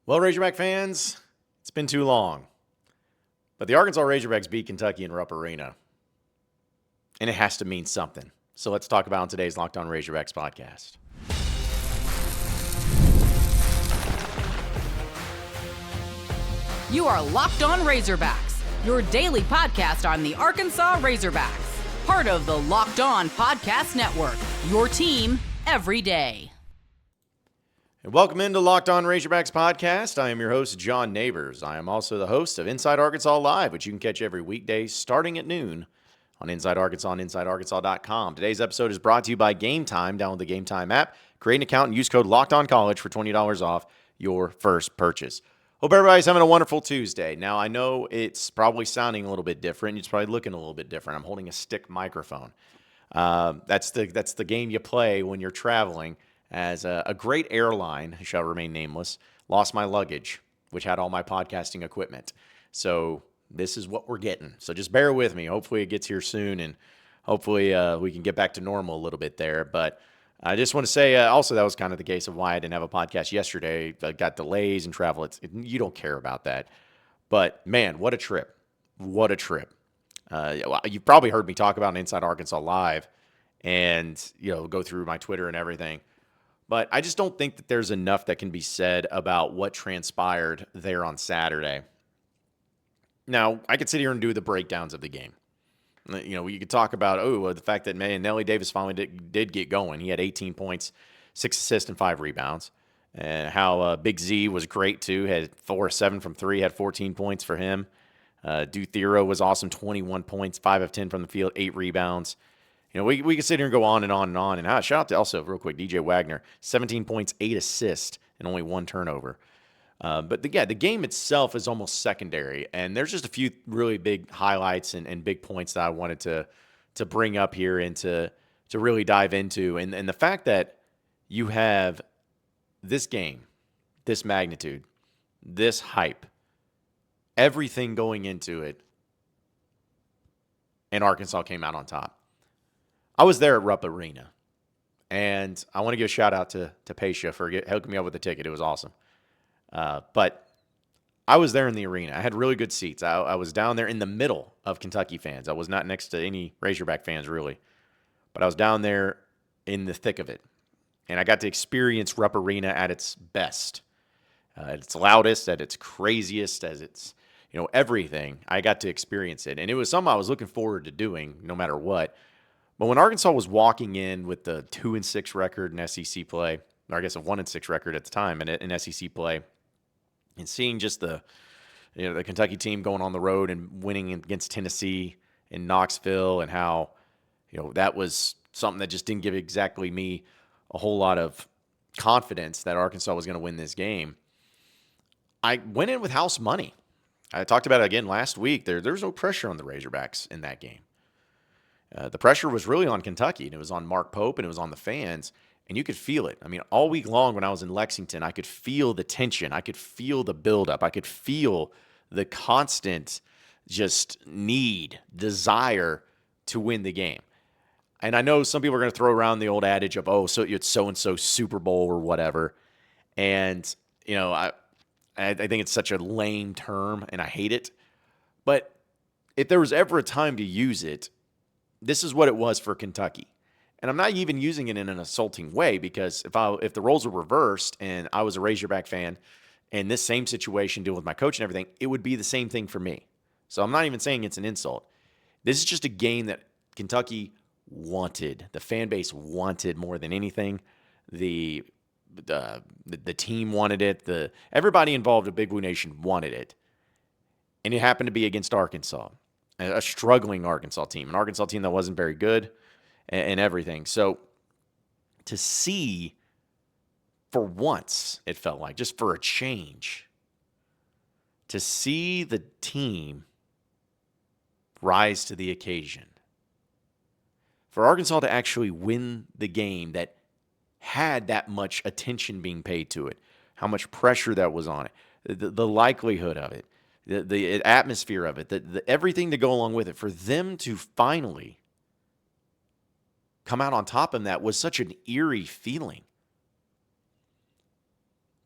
Well, Razorback fans, it's been too long. But the Arkansas Razorbacks beat Kentucky in Rupp Arena. And it has to mean something. So let's talk about it in today's Locked On Razorbacks podcast. You are Locked On Razorbacks, your daily podcast on the Arkansas Razorbacks. Part of the Locked On Podcast Network, your team every day. And welcome into Locked On Razorbacks podcast. I am your host, John Nabors. I am also the host of Inside Arkansas Live, which you can catch every weekday starting at noon on Inside Arkansas and InsideArkansas.com. Today's episode is brought to you by Gametime. Download the Gametime app, create an account, and use code LOCKEDONCollege for $20 off your first purchase. Hope everybody's having a wonderful Tuesday. Now, I know it's probably sounding a little bit different. It's probably looking a little bit different. I'm holding a stick microphone. That's the game you play when you're traveling. As a great airline, who shall remain nameless, lost my luggage, which had all my podcasting equipment. So this is what we're getting. So just bear with me. Hopefully it gets here soon, and hopefully we can get back to normal a little bit there. But I just want to say also that was kind of the case of why I didn't have a podcast yesterday. I got delays and travel. You don't care about that. But, man, what a trip. What a trip. You've probably heard me talk about Inside Arkansas Live and, go through my Twitter and everything. But I just don't think that there's enough that can be said about what transpired there on Saturday. Now, I could sit here and do the breakdowns of the game. You could talk about, the fact that, Nelly Davis finally did get going. He had 18 points, 6 assists, and 5 rebounds. And how Big Z was great, too. Had 4 of 7 from 3, had 14 points for him. Adou Thiero was awesome, 21 points, 5 of 10 from the field, 8 rebounds. We can sit here and go on and on and on. And shout out to also, real quick, DJ Wagner, 17 points, 8 assists, and only 1 turnover. But the game itself is almost secondary. And there's just a few really big highlights and big points that I wanted to bring up here and to really dive into. And the fact that you have this game, this magnitude, this hype, everything going into it, and Arkansas came out on top. I was there at Rupp Arena, and I want to give a shout-out to Paisha for hooking me up with the ticket. It was awesome. But I was there in the arena. I had really good seats. I was down there in the middle of Kentucky fans. I was not next to any Razorback fans, really. But I was down there in the thick of it. And I got to experience Rupp Arena at its best, at its loudest, at its craziest, as its, everything. I got to experience it. And it was something I was looking forward to doing no matter what. But when Arkansas was walking in with the 2-6 record in SEC play, or I guess a 1-6 record at the time in SEC play, and seeing just the Kentucky team going on the road and winning against Tennessee in Knoxville, and how that was something that just didn't give exactly me a whole lot of confidence that Arkansas was going to win this game, I went in with house money. I talked about it again last week. There's no pressure on the Razorbacks in that game. The pressure was really on Kentucky, and it was on Mark Pope, and it was on the fans, and you could feel it. All week long when I was in Lexington, I could feel the tension. I could feel the buildup. I could feel the constant just desire to win the game. And I know some people are going to throw around the old adage of, so it's so-and-so Super Bowl or whatever. And, I think it's such a lame term, and I hate it. But if there was ever a time to use it, this is what it was for Kentucky. And I'm not even using it in an insulting way, because if the roles were reversed and I was a Razorback fan and this same situation dealing with my coach and everything, it would be the same thing for me. So I'm not even saying it's an insult. This is just a game that Kentucky wanted. The fan base wanted more than anything. The team wanted it. Everybody involved in Big Blue Nation wanted it. And it happened to be against Arkansas, a struggling Arkansas team, an Arkansas team that wasn't very good and everything. So to see, for once, it felt like, just for a change, to see the team rise to the occasion, for Arkansas to actually win the game that had that much attention being paid to it, how much pressure that was on it, the likelihood of it, the atmosphere of it, everything to go along with it, for them to finally come out on top of that was such an eerie feeling.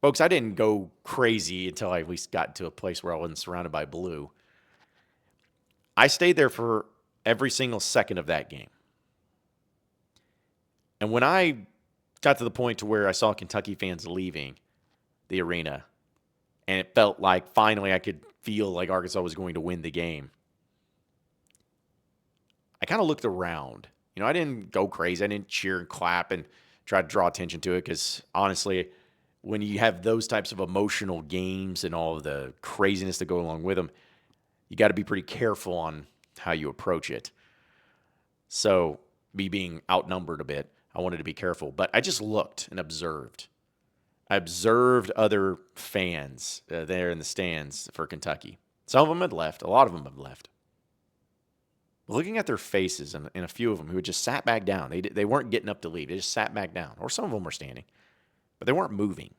Folks, I didn't go crazy until I at least got to a place where I wasn't surrounded by blue. I stayed there for every single second of that game. And when I got to the point to where I saw Kentucky fans leaving the arena, and it felt like finally I could feel like Arkansas was going to win the game, I kind of looked around. I didn't go crazy. I didn't cheer and clap and try to draw attention to it because, honestly, when you have those types of emotional games and all of the craziness that go along with them, you got to be pretty careful on how you approach it. So, me being outnumbered a bit, I wanted to be careful. But I just looked and observed. I observed other fans there in the stands for Kentucky. Some of them had left. A lot of them had left. Looking at their faces and a few of them who had just sat back down. They weren't getting up to leave. They just sat back down. Or some of them were standing. But they weren't moving.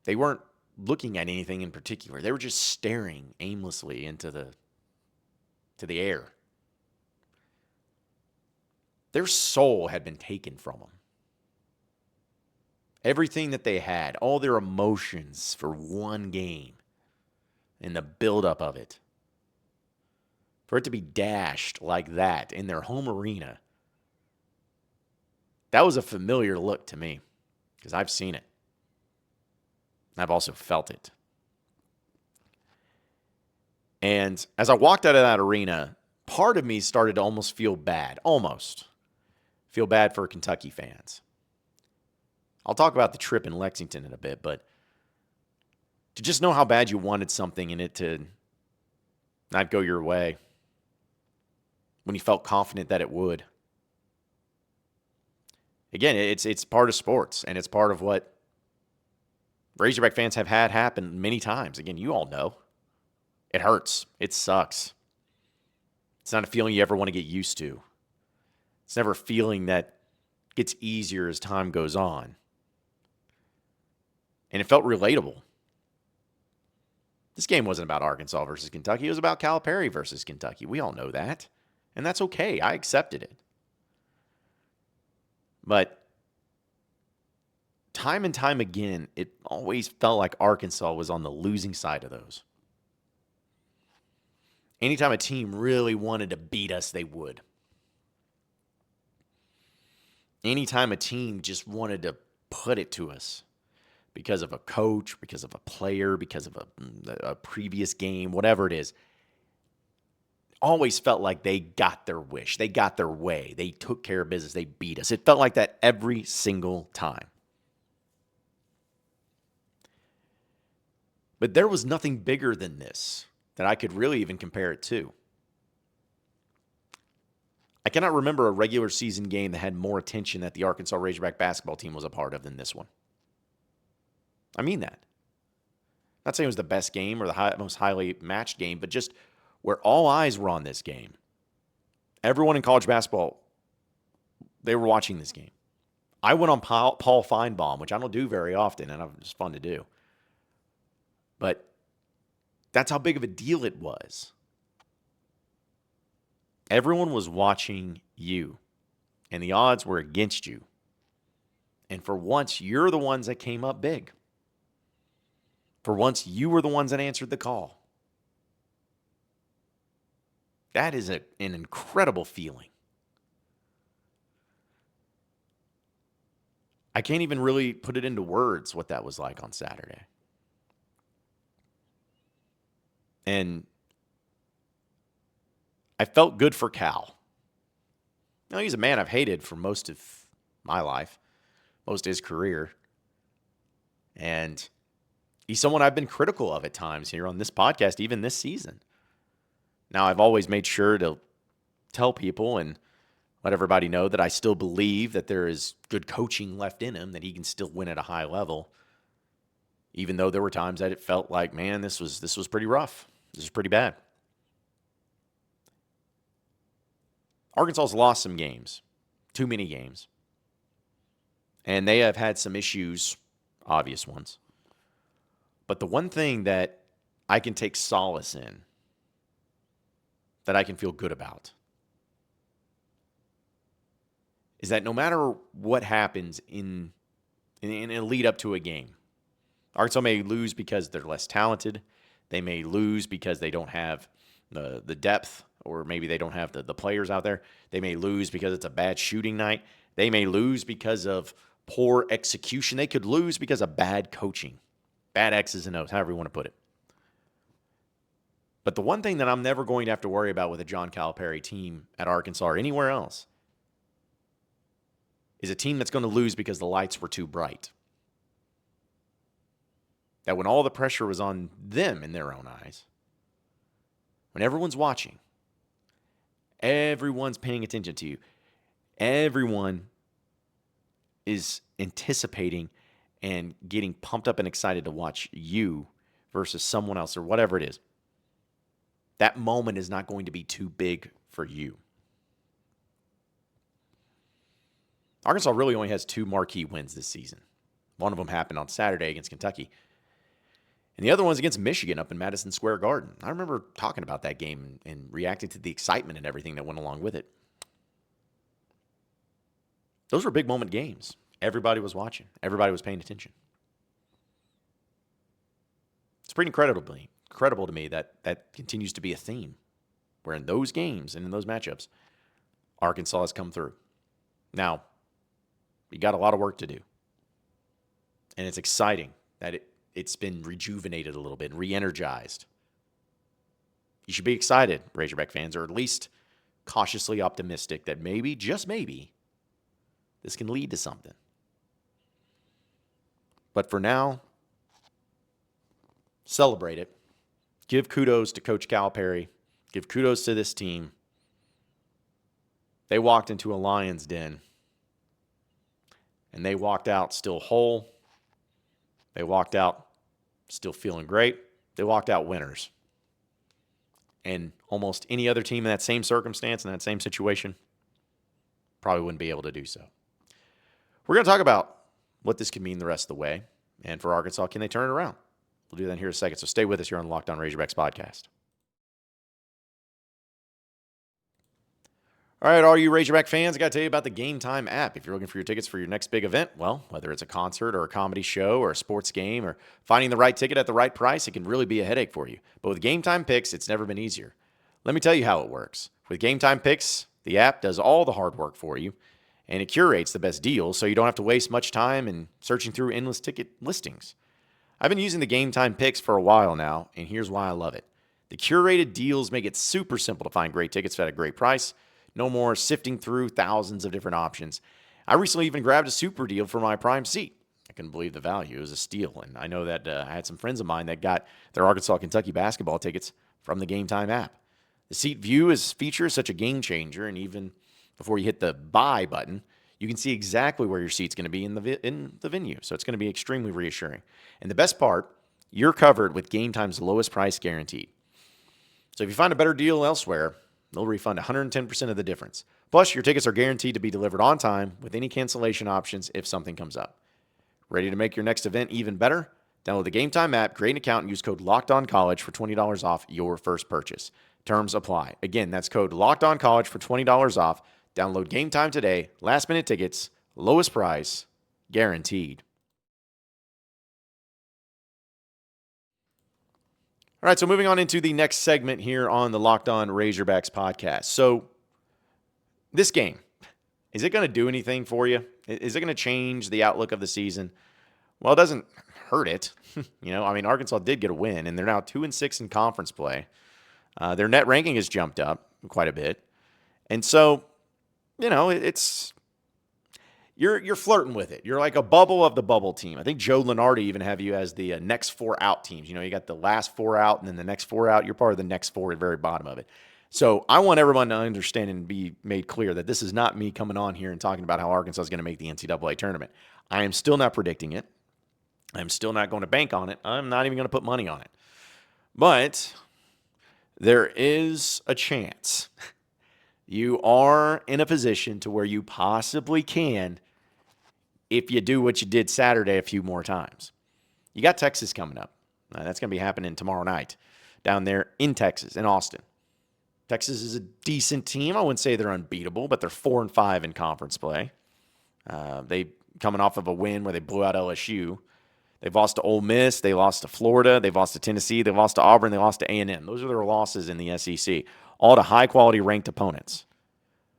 They weren't looking at anything in particular. They were just staring aimlessly into the air. Their soul had been taken from them. Everything that they had, all their emotions for one game and the buildup of it, for it to be dashed like that in their home arena, that was a familiar look to me because I've seen it. I've also felt it. And as I walked out of that arena, part of me started to almost feel bad. Almost. Feel bad for Kentucky fans. I'll talk about the trip in Lexington in a bit, but to just know how bad you wanted something and it to not go your way when you felt confident that it would. Again, it's part of sports, and it's part of what Razorback fans have had happen many times. Again, you all know. It hurts. It sucks. It's not a feeling you ever want to get used to. It's never a feeling that gets easier as time goes on. And it felt relatable. This game wasn't about Arkansas versus Kentucky. It was about Calipari versus Kentucky. We all know that. And that's okay. I accepted it. But time and time again, it always felt like Arkansas was on the losing side of those. Anytime a team really wanted to beat us, they would. Anytime a team just wanted to put it to us because of a coach, because of a player, because of a previous game, whatever it is, always felt like they got their wish. They got their way. They took care of business. They beat us. It felt like that every single time. But there was nothing bigger than this that I could really even compare it to. I cannot remember a regular season game that had more attention that the Arkansas Razorback basketball team was a part of than this one. I mean that. Not saying it was the best game or the most highly matched game, but just where all eyes were on this game. Everyone in college basketball, they were watching this game. I went on Paul Feinbaum, which I don't do very often, and it's fun to do. But that's how big of a deal it was. Everyone was watching you, and the odds were against you. And for once, you're the ones that came up big. For once, you were the ones that answered the call. That is an incredible feeling. I can't even really put it into words what that was like on Saturday. And I felt good for Cal. Now, he's a man I've hated for most of my life, most of his career. And he's someone I've been critical of at times here on this podcast, even this season. Now, I've always made sure to tell people and let everybody know that I still believe that there is good coaching left in him, that he can still win at a high level, even though there were times that it felt like, man, this was pretty rough. This is pretty bad. Arkansas's lost some games, too many games. And they have had some issues, obvious ones. But the one thing that I can take solace in, that I can feel good about, is that no matter what happens in in a lead up to a game. Arkansas may lose because they're less talented. They may lose because they don't have the depth, or maybe they don't have the players out there. They may lose because it's a bad shooting night. They may lose because of poor execution. They could lose because of bad coaching, bad X's and O's, however you want to put it. But the one thing that I'm never going to have to worry about with a John Calipari team at Arkansas or anywhere else is a team that's going to lose because the lights were too bright. That when all the pressure was on them in their own eyes, when everyone's watching, everyone's paying attention to you, everyone is anticipating and getting pumped up and excited to watch you versus someone else or whatever it is, that moment is not going to be too big for you. Arkansas really only has 2 marquee wins this season. One of them happened on Saturday against Kentucky, and the other one's against Michigan up in Madison Square Garden. I remember talking about that game and reacting to the excitement and everything that went along with it. Those were big moment games. Everybody was watching. Everybody was paying attention. It's pretty incredible to me that that continues to be a theme, where in those games and in those matchups, Arkansas has come through. Now, you got a lot of work to do. And it's exciting that it's been rejuvenated a little bit, re-energized. You should be excited, Razorback fans, or at least cautiously optimistic that maybe, just maybe, this can lead to something. But for now, celebrate it. Give kudos to Coach Calipari. Give kudos to this team. They walked into a lion's den, and they walked out still whole. They walked out still feeling great. They walked out winners. And almost any other team in that same circumstance, in that same situation, probably wouldn't be able to do so. We're going to talk about what this could mean the rest of the way. And for Arkansas, can they turn it around? We'll do that in here in a second. So stay with us here on the Locked On Razorbacks podcast. All right, all you Razorback fans, I got to tell you about the Gametime app. If you're looking for your tickets for your next big event, well, whether it's a concert or a comedy show or a sports game or finding the right ticket at the right price, it can really be a headache for you. But with Gametime Picks, it's never been easier. Let me tell you how it works. With Gametime Picks, the app does all the hard work for you, and it curates the best deals so you don't have to waste much time in searching through endless ticket listings. I've been using the Gametime Picks for a while now, and here's why I love it. The curated deals make it super simple to find great tickets at a great price. No more sifting through thousands of different options. I recently even grabbed a super deal for my prime seat. I couldn't believe the value. It was a steal. And I know that I had some friends of mine that got their Arkansas-Kentucky basketball tickets from the Gametime app. The seat view feature is such a game changer, and even before you hit the buy button, you can see exactly where your seat's going to be in the venue. So it's going to be extremely reassuring. And the best part, you're covered with Gametime's lowest price guaranteed. So if you find a better deal elsewhere, they'll refund 110% of the difference. Plus, your tickets are guaranteed to be delivered on time with any cancellation options if something comes up. Ready to make your next event even better? Download the Gametime app, create an account, and use code LOCKEDONCollege for $20 off your first purchase. Terms apply. Again, that's code LOCKEDONCollege for $20 off. Download Gametime today. Last-minute tickets, lowest price, guaranteed. All right, so moving on into the next segment here on the Locked On Razorbacks podcast. So this game, is it going to do anything for you? Is it going to change the outlook of the season? Well, it doesn't hurt it. Arkansas did get a win, and they're now 2-6 in conference play. Their net ranking has jumped up quite a bit. And so, it's you're flirting with it. You're like a bubble of the bubble team. I think Joe Lunardi even have you as the next 4 out teams. You got the last 4 out and then the next 4 out. You're part of the next 4 at the very bottom of it. So I want everyone to understand and be made clear that this is not me coming on here and talking about how Arkansas is going to make the NCAA tournament. I am still not predicting it. I'm still not going to bank on it. I'm not even going to put money on it. But there is a chance you are in a position to where you possibly can if you do what you did Saturday a few more times. You got Texas coming up. That's going to be happening tomorrow night down there in Texas, in Austin. Texas is a decent team. I wouldn't say they're unbeatable, but they're 4-5 in conference play. They coming off of a win where they blew out LSU. They've lost to Ole Miss. They lost to Florida. They've lost to Tennessee. They lost to Auburn. They lost to A&M. Those are their losses in the SEC, all to high-quality ranked opponents.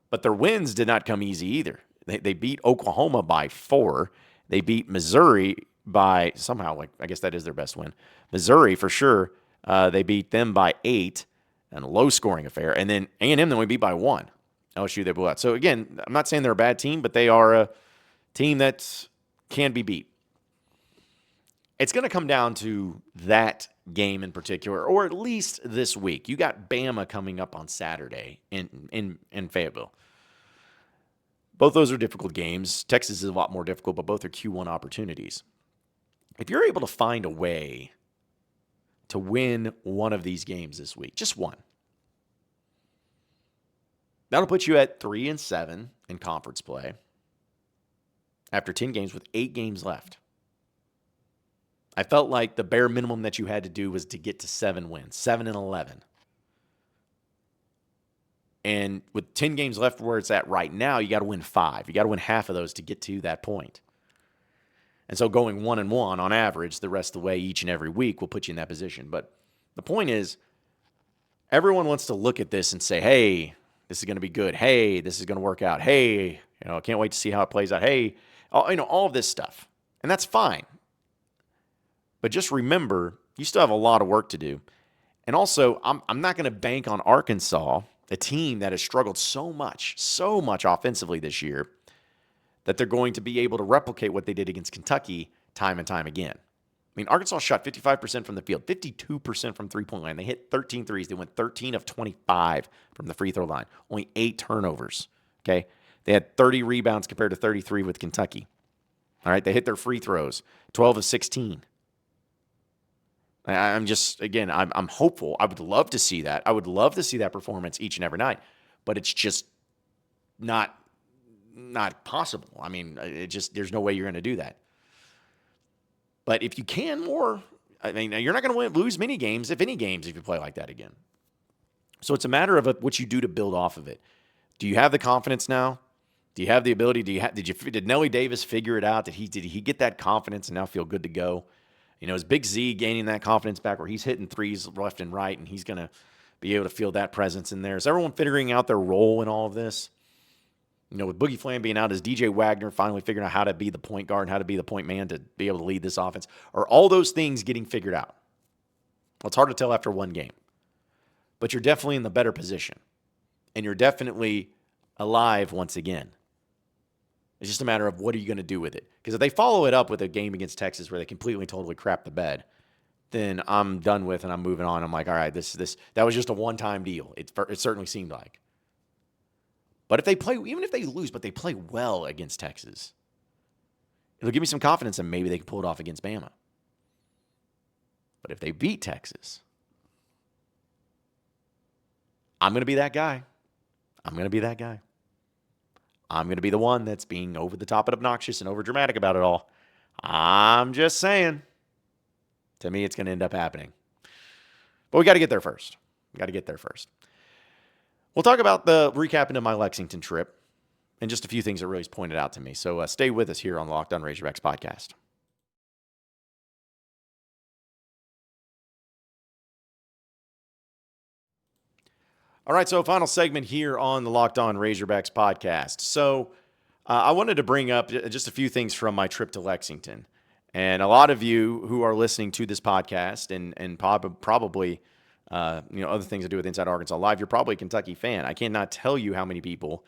But their wins did not come easy either. They beat Oklahoma by 4. They beat Missouri by somehow, I guess that is their best win. Missouri, for sure, they beat them by 8 in a low-scoring affair. And then A&M then we beat by 1. LSU they blew out. So, again, I'm not saying they're a bad team, but they are a team that can be beat. It's going to come down to that game in particular, or at least this week. You got Bama coming up on Saturday in Fayetteville. Both those are difficult games. Texas is a lot more difficult, but both are Q1 opportunities. If you're able to find a way to win one of these games this week, just one, that'll put you at 3-7 in conference play after 10 games with 8 games left. I felt like the bare minimum that you had to do was to get to 7 wins, 7-11. And with 10 games left where it's at right now, you got to win 5. You got to win half of those to get to that point. And so going 1-1 on average the rest of the way each and every week will put you in that position. But the point is, everyone wants to look at this and say, hey, this is going to be good. Hey, this is going to work out. Hey, I can't wait to see how it plays out. Hey, all of this stuff. And that's fine. But just remember, you still have a lot of work to do. And also, I'm not going to bank on Arkansas, a team that has struggled so much offensively this year, that they're going to be able to replicate what they did against Kentucky time and time again. I mean, Arkansas shot 55% from the field, 52% from three-point line. They hit 13 threes. They went 13 of 25 from the free throw line. Only 8 turnovers, okay? They had 30 rebounds compared to 33 with Kentucky. All right, they hit their free throws, 12 of 16. I'm just, again, I'm hopeful. I would love to see that. I would love to see that performance each and every night, but it's just not possible. I mean, there's no way you're going to do that. But if you can more, I mean, you're not going to lose many games, if any games, if you play like that again. So it's a matter of what you do to build off of it. Do you have the confidence now? Do you have the ability? Did Nelly Davis figure it out? Did he get that confidence and now feel good to go? Is Big Z gaining that confidence back where he's hitting threes left and right and he's going to be able to feel that presence in there? Is everyone figuring out their role in all of this? With Boogie Flam being out, is DJ Wagner finally figuring out how to be the point guard and how to be the point man to be able to lead this offense? Are all those things getting figured out? Well, it's hard to tell after one game. But you're definitely in the better position. And you're definitely alive once again. It's just a matter of what are you going to do with it. Because if they follow it up with a game against Texas where they completely, totally crap the bed, then I'm done with and I'm moving on. I'm like, all right, that was just a one-time deal. It certainly seemed like. But if they play, even if they lose, but they play well against Texas, it'll give me some confidence that maybe they can pull it off against Bama. But if they beat Texas, I'm going to be that guy. I'm going to be the one that's being over the top and obnoxious and over dramatic about it all. I'm just saying. To me, it's going to end up happening. But we got to get there first. We'll talk about the recapping of my Lexington trip and just a few things that really pointed out to me. So stay with us here on the Locked On Razorbacks podcast. All right, so final segment here on the Locked On Razorbacks podcast. So I wanted to bring up just a few things from my trip to Lexington. And a lot of you who are listening to this podcast and probably other things to do with Inside Arkansas Live, you're probably a Kentucky fan. I cannot tell you how many people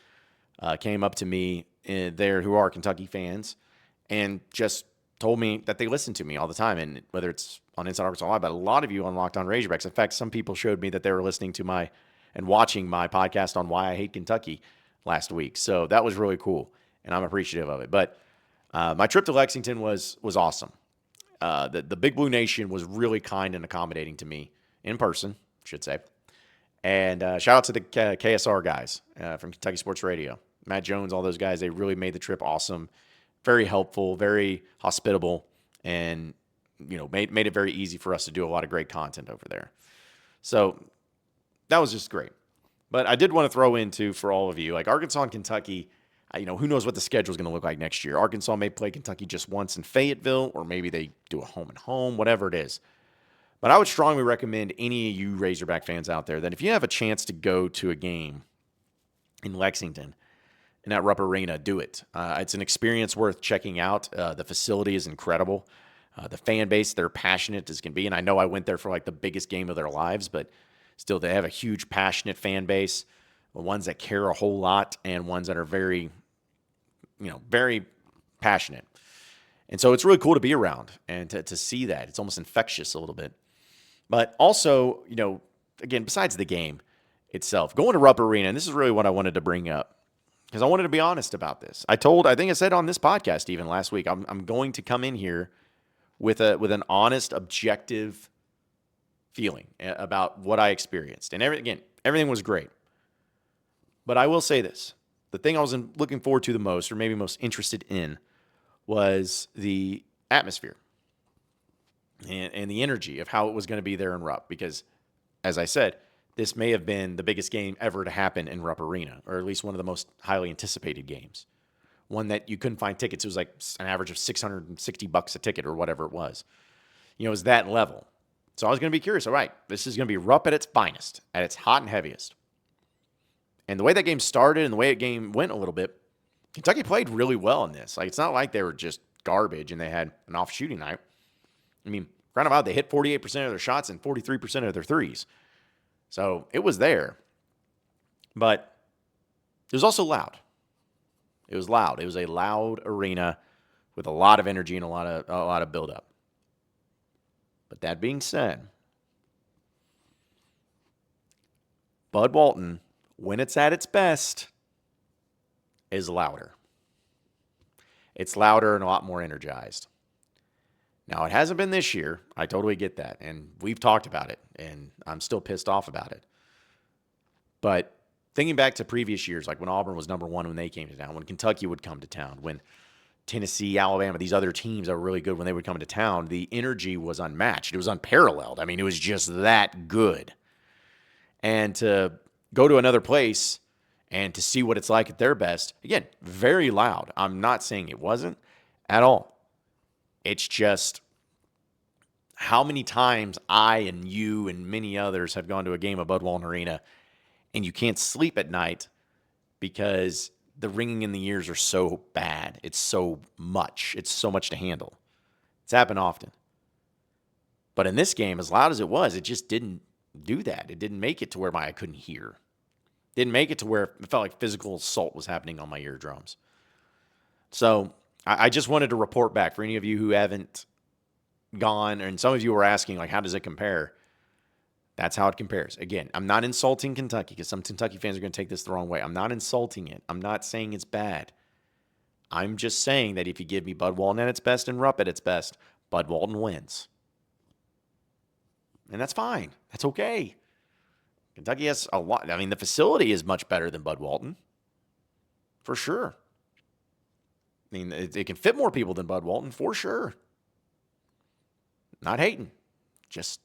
came up to me there who are Kentucky fans and just told me that they listen to me all the time. And whether it's on Inside Arkansas Live, but a lot of you on Locked On Razorbacks. In fact, some people showed me that they were listening to and watching my podcast on Why I Hate Kentucky last week. So that was really cool, and I'm appreciative of it. But my trip to Lexington was awesome. The Big Blue Nation was really kind and accommodating to me in person, I should say. And shout out to the KSR guys from Kentucky Sports Radio. Matt Jones, all those guys, they really made the trip awesome. Very helpful, very hospitable, and made it very easy for us to do a lot of great content over there. So that was just great. But I did want to throw into, for all of you, like Arkansas and Kentucky, Who knows what the schedule is going to look like next year. Arkansas may play Kentucky just once in Fayetteville, or maybe they do a home and home, whatever it is. But I would strongly recommend any of you Razorback fans out there that if you have a chance to go to a game in Lexington, in that Rupp Arena, do it. It's an experience worth checking out. The facility is incredible. The fan base, they're passionate as can be. And I know I went there for like the biggest game of their lives, but still they have a huge, passionate fan base. Ones that care a whole lot and ones that are very, very passionate. And so it's really cool to be around and to see that. It's almost infectious a little bit. But also, again, besides the game itself, going to Rupp Arena, and this is really what I wanted to bring up, because I wanted to be honest about this. I think I said on this podcast even last week, I'm going to come in here with an honest, objective feeling about what I experienced. And everything was great. But I will say this. The thing I was looking forward to the most, or maybe most interested in, was the atmosphere and the energy of how it was going to be there in Rupp. Because, as I said, this may have been the biggest game ever to happen in Rupp Arena, or at least one of the most highly anticipated games. One that you couldn't find tickets. It was like an average of $660 a ticket or whatever it was. It was that level. So I was going to be curious. All right, this is going to be Rupp at its finest, at its hot and heaviest. And the way that game started and the way that game went a little bit, Kentucky played really well in this. Like, it's not like they were just garbage and they had an off shooting night. I mean, roundabout, they hit 48% of their shots and 43% of their threes. So it was there. But it was also loud. It was loud. It was a loud arena with a lot of energy and a lot of buildup. But that being said, Bud Walton, when it's at its best, is louder. It's louder and a lot more energized. Now, it hasn't been this year. I totally get that. And we've talked about it, and I'm still pissed off about it. But thinking back to previous years, like when Auburn was number one when they came to town, when Kentucky would come to town, when Tennessee, Alabama, these other teams that were really good when they would come to town, the energy was unmatched. It was unparalleled. I mean, it was just that good. And to go to another place and to see what it's like at their best, again, very loud. I'm not saying it wasn't at all. It's just how many times I and you and many others have gone to a game of Bud Walton Arena and you can't sleep at night because the ringing in the ears are so bad. It's so much. It's so much to handle. It's happened often. But in this game, as loud as it was, it just didn't do that. It didn't make it to where I couldn't hear. Didn't make it to where it felt like physical assault was happening on my eardrums. So I just wanted to report back for any of you who haven't gone, and some of you were asking, like, how does it compare? That's how it compares. Again, I'm not insulting Kentucky because some Kentucky fans are going to take this the wrong way. I'm not insulting it. I'm not saying it's bad. I'm just saying that if you give me Bud Walton at its best and Rupp at its best, Bud Walton wins. And that's fine. That's okay. Kentucky has a lot. I mean, the facility is much better than Bud Walton. For sure. I mean, it can fit more people than Bud Walton, for sure. Not hating. Just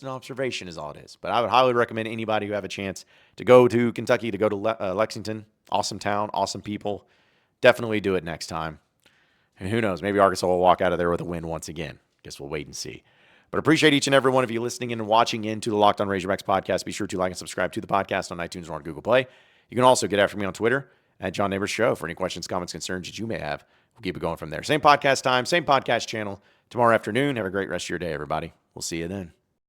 an observation is all it is. But I would highly recommend anybody who have a chance to go to Kentucky, to go to Lexington. Awesome town, awesome people. Definitely do it next time. And who knows, maybe Arkansas will walk out of there with a win once again. Guess we'll wait and see. But appreciate each and every one of you listening in and watching into the Locked On Razorbacks podcast. Be sure to like and subscribe to the podcast on iTunes or on Google Play. You can also get after me on Twitter at John Nabors Show for any questions, comments, concerns that you may have. We'll keep it going from there. Same podcast time, same podcast channel tomorrow afternoon. Have a great rest of your day, everybody. We'll see you then.